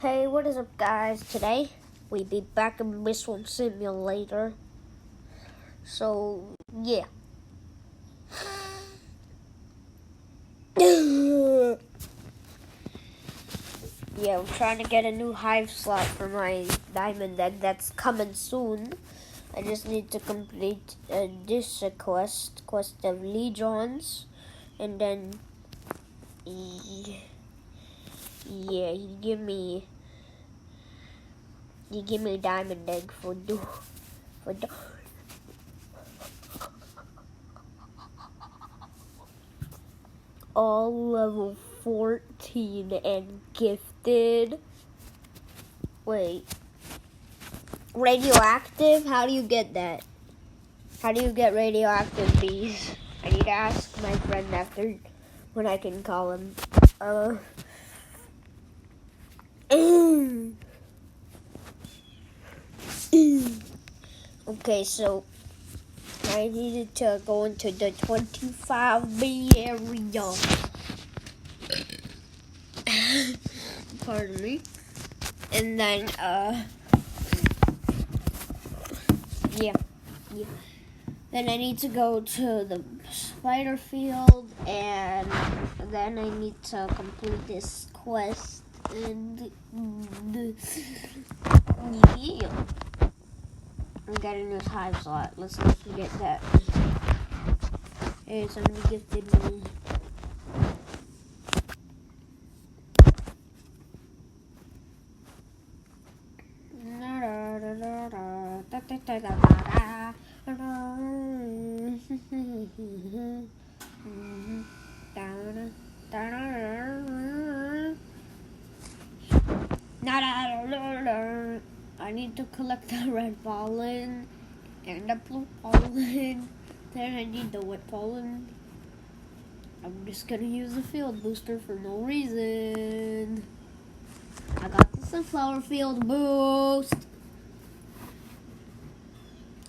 Hey, what is up, guys? Today we be back in Missile Simulator. So yeah. Yeah, I'm trying to get a new hive slot for my diamond egg that's coming soon. I just need to complete this quest of Legions, and then yeah, he give me a diamond egg for all level 14 and gifted. Wait. Radioactive? How do you get that? How do you get radioactive bees? I need to ask my friend after when I can call him. Okay, so I needed to go into the 25B area. Pardon me. And then, yeah. Then I need to go to the spider field, and then I need to complete this quest, and yeah. I'm getting this hive slot. Let's not forget that. Hey, somebody gifted me. I need to collect the red pollen and the blue pollen. Then I need the wet pollen. I'm just gonna use the field booster for no reason. I got the sunflower field boost.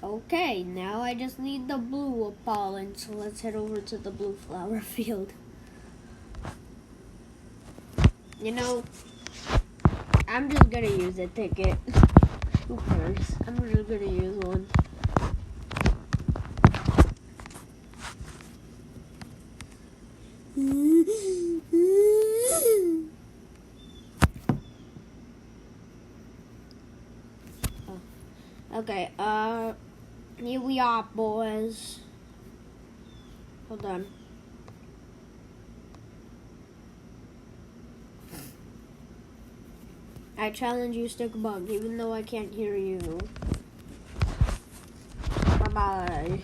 Okay, now I just need the blue pollen, so let's head over to the blue flower field. You know, I'm just gonna use a ticket. Who cares? I'm just gonna use one. Okay, here we are, boys. Hold on. I challenge you, stick a bug, even though I can't hear you. Bye-bye.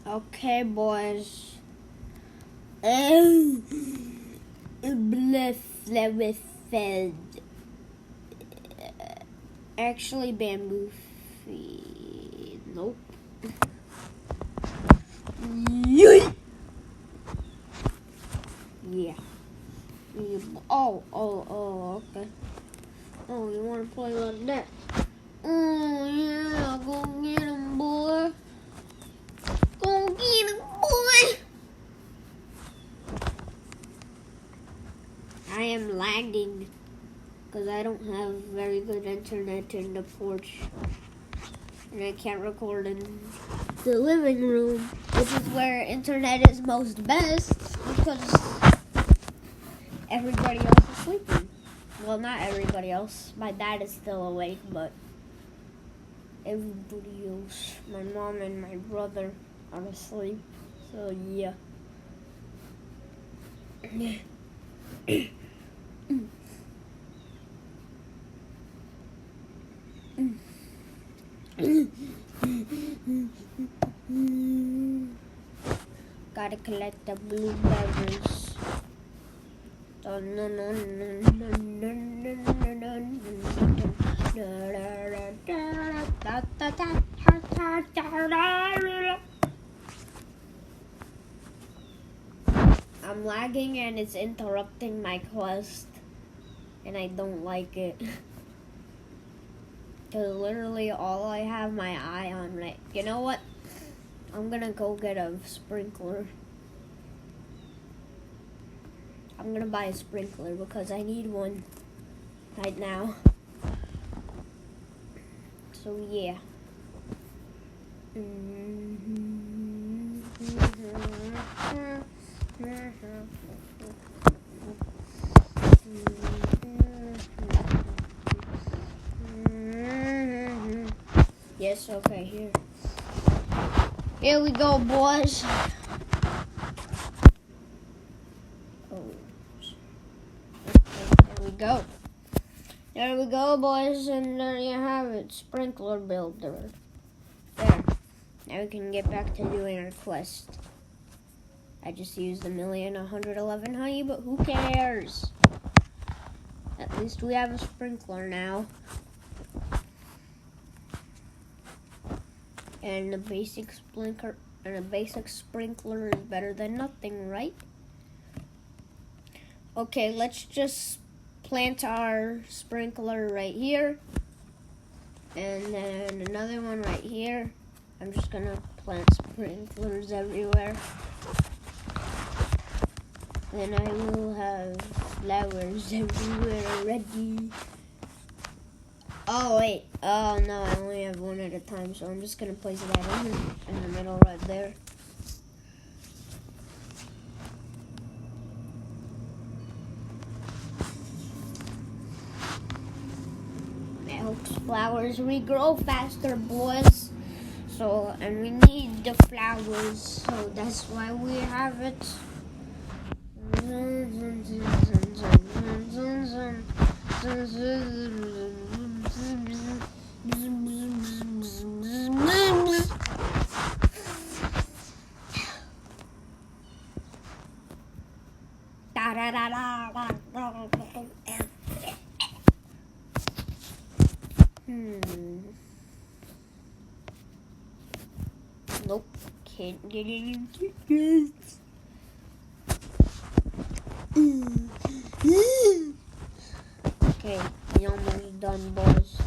Okay, boys. Actually, bamboo feed. Nope. Yeah. Oh, okay. Oh, you want to play like that? Oh, yeah. Go get him, boy. Go get him, boy. I am lagging because I don't have very good internet in the porch. And I can't record in the living room, which is where internet is most best because everybody else is sleeping. Well, not everybody else. My dad is still awake, but everybody else, my mom and my brother, are asleep. So, yeah. Gotta collect the blueberries. I'm lagging and it's interrupting my quest. And I don't like it. Because literally all I have my eye on right. You know what? I'm gonna go get a sprinkler. I'm gonna buy a sprinkler because I need one right now. So yeah. Yes, okay, here we go, boys. Oh, there we go. There we go, boys, and there you have it, sprinkler builder. There. Now we can get back to doing our quest. I just used 1,111 honey, but who cares? At least we have a sprinkler now. And a basic sprinkler is better than nothing, right? Okay, let's just plant our sprinkler right here. And then another one right here. I'm just gonna plant sprinklers everywhere. Then I will have flowers everywhere already. Oh wait, oh no, I only have one at a time, so I'm just gonna place that in the middle right there. It helps flowers regrow faster, boys. So, and we need the flowers, so that's why we have it. Nope, can't get any tickets. Okay, we almost done, boys.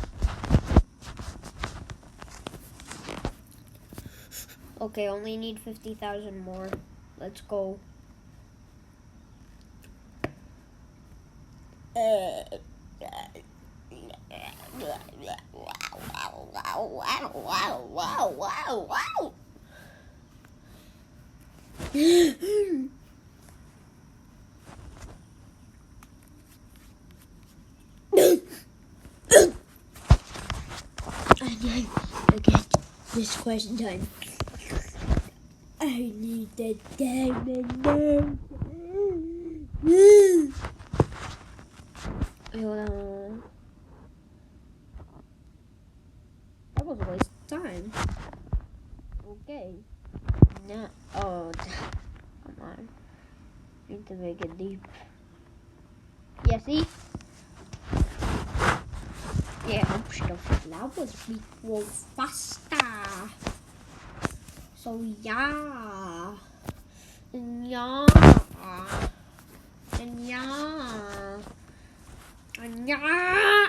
Okay, only need 50,000 more. Let's go. Wow. I get this quest done. I need the diamond now. That was a waste of time. Okay. Now, oh, come on. Need to make it deep. Yeah, see? Yeah, push the flowers grow faster. So yeah. And yeah. And yeah. And yeah.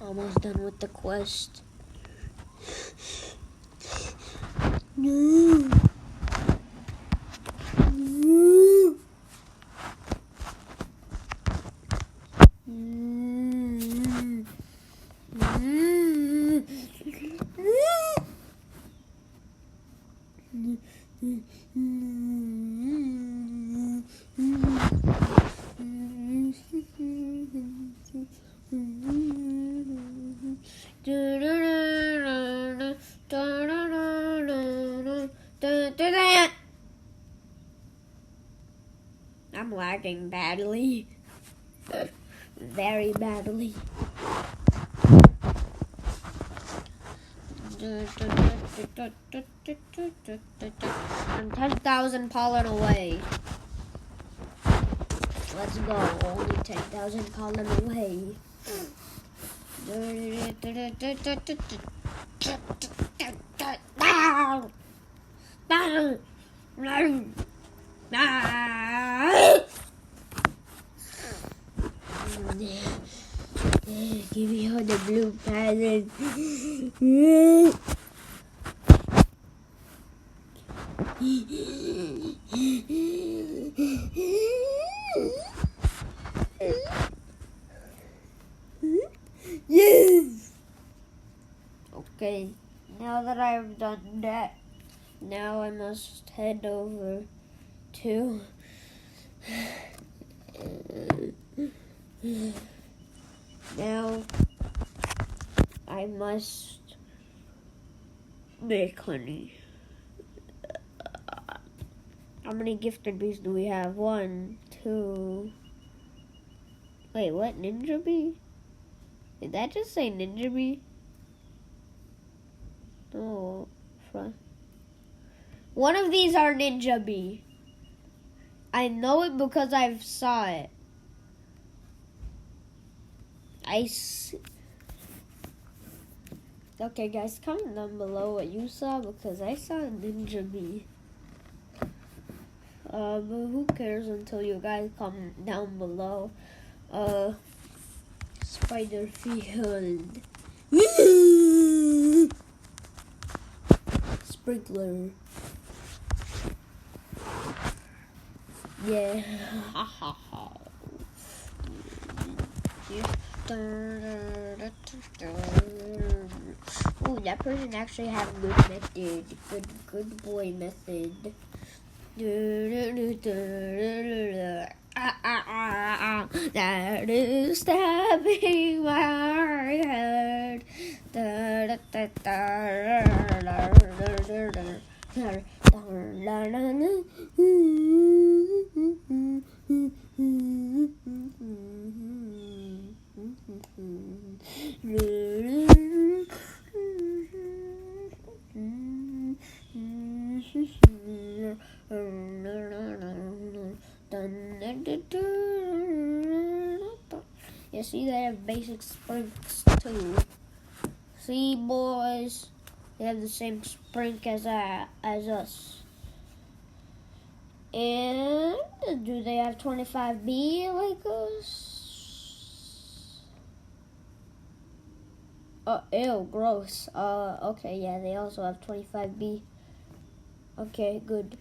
Almost done with the quest. No. No. lagging badly. Very badly. I'm 10,000 pollen away. Let's go. Only 10,000 pollen away. Give me all the blue pattern. Yes! Okay, now that I've done that, now I must head over to now I must make honey. How many gifted bees do we have? 1, 2. Wait, what? Ninja bee? Did that just say ninja bee? No. One of these are ninja bee. I know it because I've saw it. Okay, guys, comment down below what you saw because I saw a ninja bee. But who cares until you guys comment down below. Spider field. Sprinkler. Yeah. Ha ha ha. Ooh, that person actually had a good method. Good boy method. That is stabbing my head. You see, they have basic sprinks too. See, boys, they have the same sprink as us. And do they have 25B like us? Oh, ew, gross. Okay, yeah, they also have 25B. Okay, good.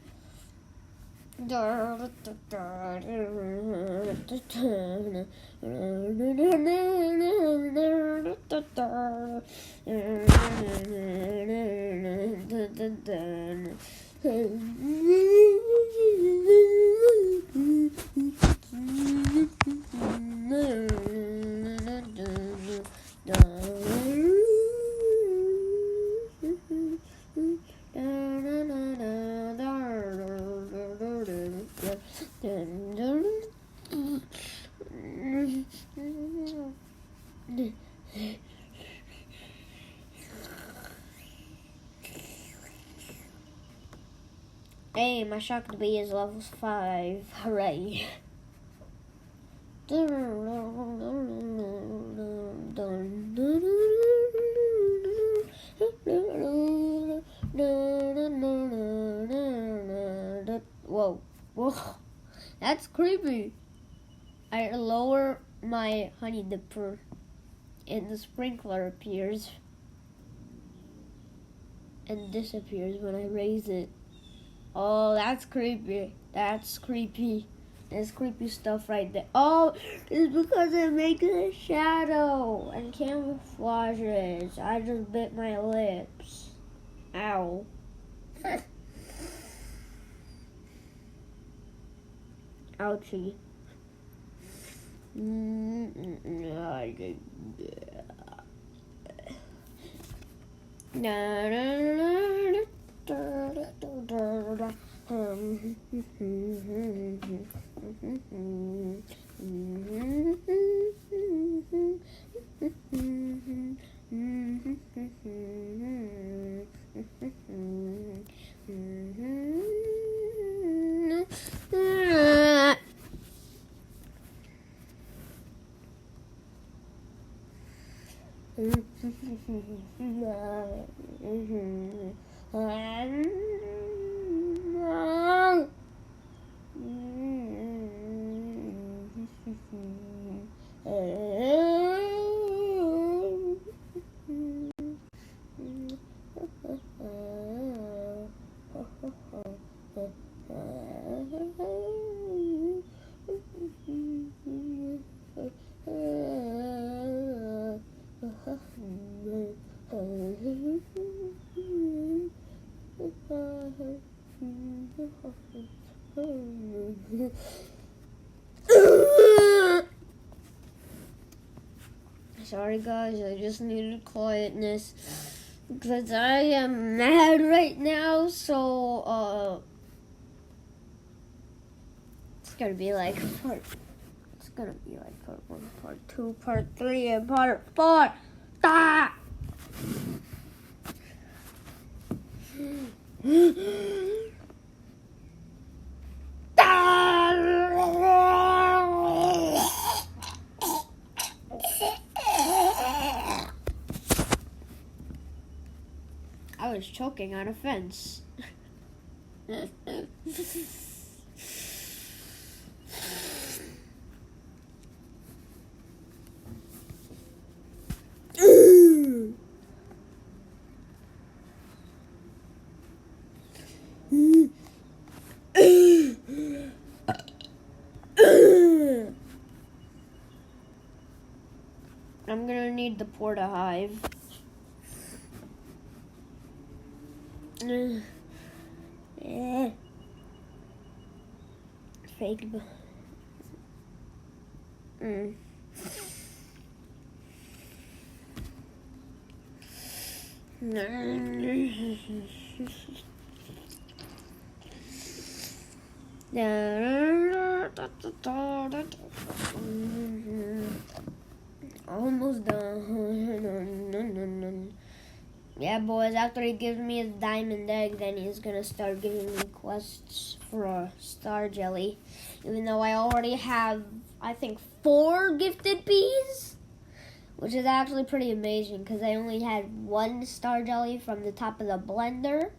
Hey, my shocked bee is level 5. Hooray. Whoa. Whoa. That's creepy. I lower my honey dipper and the sprinkler appears and disappears when I raise it. Oh, that's creepy. That's creepy. There's creepy stuff right there. Oh, it's because it makes a shadow and camouflages. I just bit my lips. Ow. Ouchie. Sorry guys, I just needed quietness because I am mad right now, so it's gonna be like part 1, part 2, part 3, and part 4. Ah! I was choking on a fence. I'm gonna need the Porta Hive. Fake. Almost done. Yeah, boys, after he gives me his diamond egg, then he's gonna start giving me quests for a star jelly. Even though I already have, I think, 4 gifted bees, which is actually pretty amazing because I only had 1 star jelly from the top of the blender.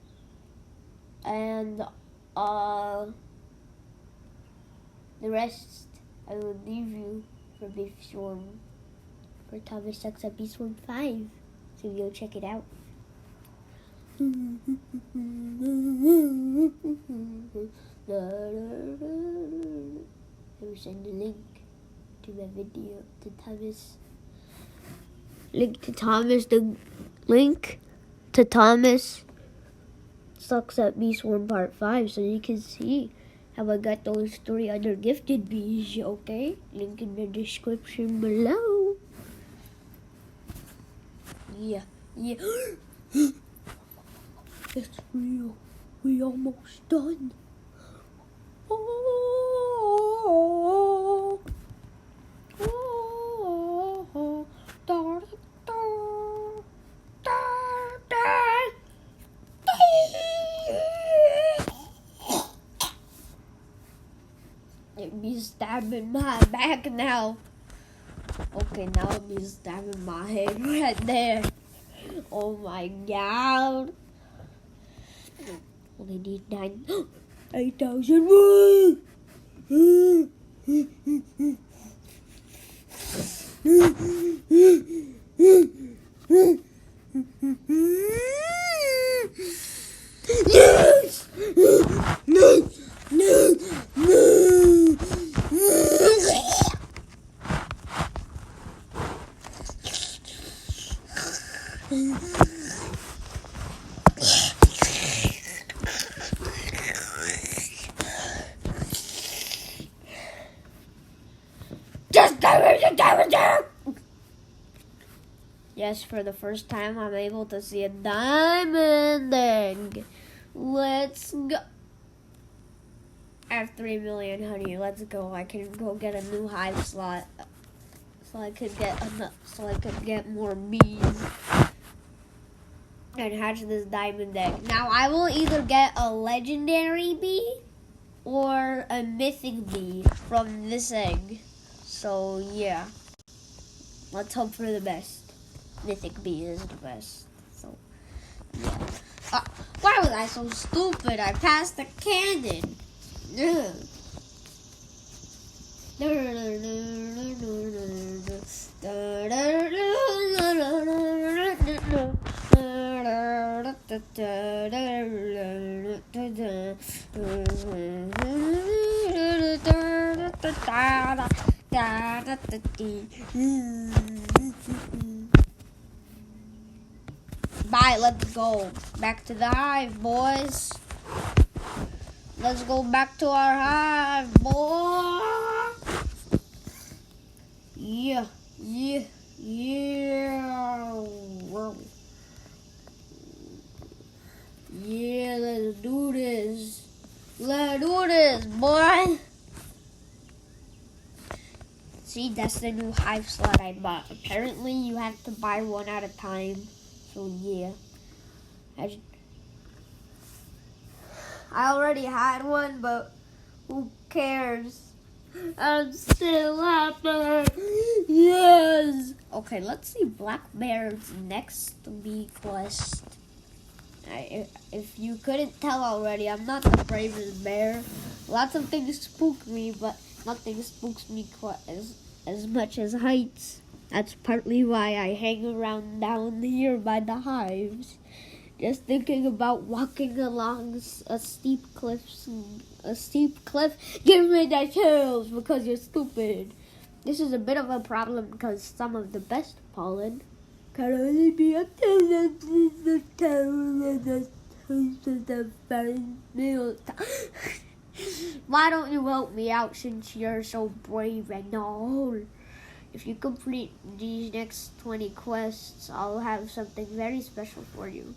And the rest I will leave you for Beef Swarm, for Thomas Sucks at Beef Swarm 5. So go check it out. I will send a link to my video to Thomas. Link to Thomas Sucks at Beef Swarm Part 5, so you can see how I got those 3 other gifted bees, okay? Link in the description below. Yeah. It's real. We almost done. It be stabbing my back now. Okay, now it be stabbing my head right there. Oh my god. Only need 8,000 more. Yes! No! Just give me the diamond egg! Yes, for the first time, I'm able to see a diamond egg. Let's go. I have 3 million honey. Let's go. I can go get a new hive slot, so I could get more bees and hatch this diamond egg. Now I will either get a legendary bee or a mythic bee from this egg. So yeah, let's hope for the best. Mythic B is the best. So, yeah. Why was I so stupid? I passed the cannon. Ugh. Bye, let's go. Back to the hive, boys. Let's go back to our hive, boy. Yeah. Yeah, let's do this. Let's do this, boy. See, that's the new hive slot I bought. Apparently, you have to buy one at a time. So, yeah. I already had one, but who cares? I'm still happy. Yes. Okay, let's see Black Bear's next bee quest. If you couldn't tell already, I'm not the bravest bear. Lots of things spook me, but nothing spooks me quite as much as heights. That's partly why I hang around down here by the hives. Just thinking about walking along a steep cliff, give me the chills because you're stupid. This is a bit of a problem because some of the best pollen can only be obtained in the town and the Why don't you help me out since you're so brave and all? If you complete these next 20 quests, I'll have something very special for you.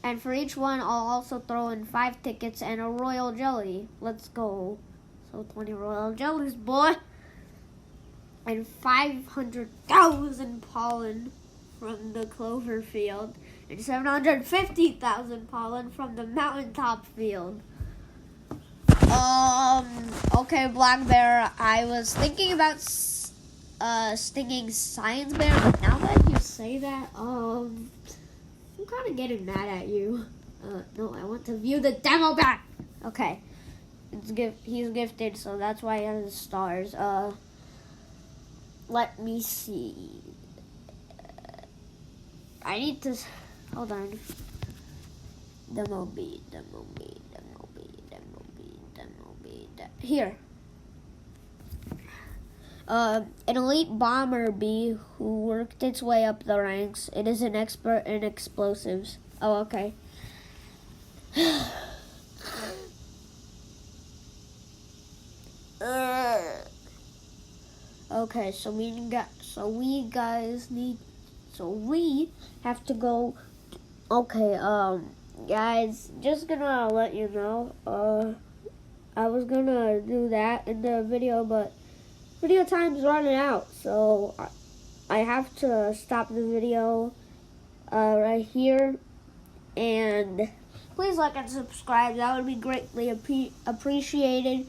And for each one, I'll also throw in 5 tickets and a royal jelly. Let's go. So 20 royal jellies, boy. And 500,000 pollen from the clover field. And 750,000 pollen from the mountaintop field. Okay, Black Bear, I was thinking about stinging Science Bear, but now that you say that, I'm kind of getting mad at you. No, I want to view the demo back. Okay, he's gifted, so that's why he has stars. Let me see. I need to hold on. Demo B. Here. An elite bomber bee who worked its way up the ranks. It is an expert in explosives. Oh, okay. Okay, so we have to go. Okay, guys, just gonna let you know. I was gonna do that in the video, but video time's running out, so I have to stop the video right here. And please like and subscribe. That would be greatly appreciated.